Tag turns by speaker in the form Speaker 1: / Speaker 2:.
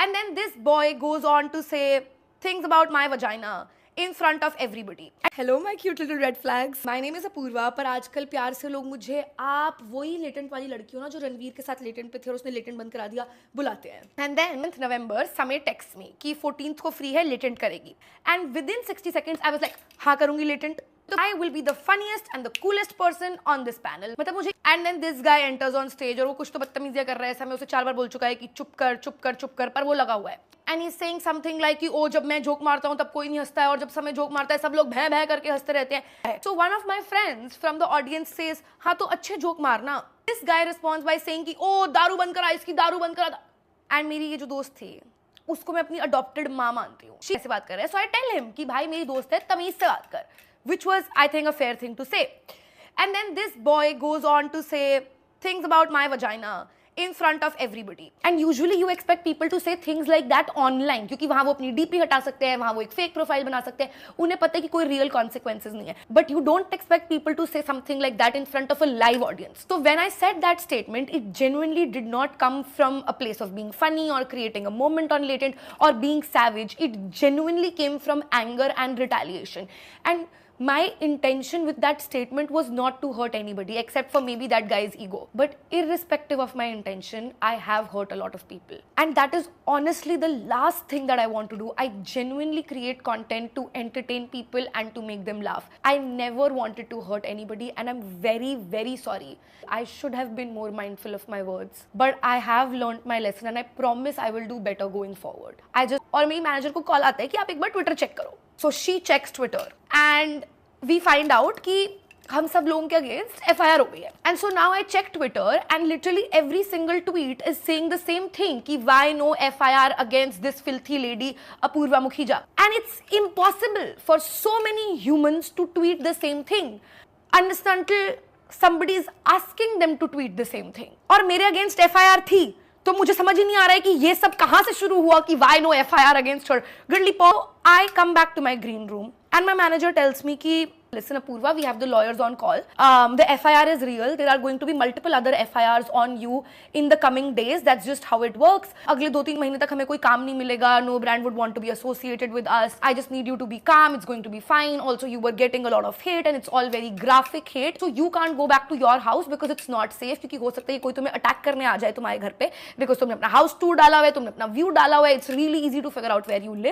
Speaker 1: And then this boy goes on to say things about my vagina in front of everybody. Hello my cute little red flags. My name is Apurva. पर आजकल प्यार से लोग मुझे आप वही latent वाली लड़की हो ना जो रणवीर के साथ लेटेंट पे थे और उसने लेटेंट बंद करा दिया बुलाते हैं. And then 9th November समय टेक्स्ट मी कि 14th को फ्री है लेटेंट करेगी. And within 60 seconds I was like हाँ करूँगी latent. So I will be the funniest and the coolest person on this panel. मतलब मुझे and then this guy enters on stage और वो कुछ तो बदतमीजियां कर रहा है. ऐसा मैं उसे 4 बार बोल चुका है कि चुप कर चुप कर चुप कर पर वो लगा हुआ है. And he's saying something like कि ओ जब मैं जोक मारता हूँ तब कोई नहीं हंसता है और जब समय जोक मारता है सब लोग भय भय करके हंसते रहते हैं. So one of my friends from the audience says हाँ तो अच्छे जोक मारना. This guy responds by saying कि ओ दारू बंद करा इसकी दारू बंद करा. And मेरी ये जो दोस्त थी उसको मैं अपनी अडॉप्टेड माँ मानती हूँ. ऐसे बात कर रहा है. So I tell him कि भाई मेरी दोस्त है तमीज से बात कर. Which was, I think, a fair thing to say. And then this boy goes on to say things about my vagina in front of everybody. And usually you expect people to say things like that online क्योंकि वहाँ वो अपनी DP हटा सकते हैं, वहाँ वो एक fake profile बना सकते हैं, उन्हें पता है कि कोई real consequences नहीं है. But you don't expect people to say something like that in front of a live audience. So when I said that statement, it genuinely did not come from a place of being funny or creating a moment on latent or being savage. It genuinely came from anger and retaliation. And my intention with that statement was not to hurt anybody except for maybe that guy's ego. But irrespective of my intention, I have hurt a lot of people. And that is honestly the last thing that I want to do. I genuinely create content to entertain people and to make them laugh. I never wanted to hurt anybody and I'm very, very sorry. I should have been more mindful of my words. But I have learned my lesson and I promise I will do better going forward. और मेरी manager को call आता है कि आप एक बार Twitter check करो. So she checks Twitter and we find out कि हम सब लोगों के अगेंस्ट FIR हो गई है. And so now I check Twitter and literally every single tweet is saying the same thing कि why no FIR against this filthy lady Apurva Mukhija. And it's impossible for so many humans to tweet the same thing until somebody is asking them to tweet the same thing. और मेरे against FIR थी तो मुझे समझ ही नहीं आ रहा है कि ये सब कहाँ से शुरू हुआ कि why no FIR against her. Girly Paul, I come back to my green room and my manager tells me कि listen Apurva, we have the lawyers on call. The FIR is real. There are going to be multiple other FIRs on you in the coming days. That's just how it works. अगले 2-3 महीने तक हमें कोई काम नहीं मिलेगा. No brand would want to be associated with us. I just need you to be calm. It's going to be fine. Also, you were getting a lot of hate and it's all very graphic hate. So you can't go back to your house because it's not safe. क्योंकि हो सकता है कोई तुम्हें attack करने आ जाए तुम्हारे घर पे because तुमने अपना house tour डाला हुआ है, तुमने अपना view डाला हुआ है. It's really easy to figure out where you live.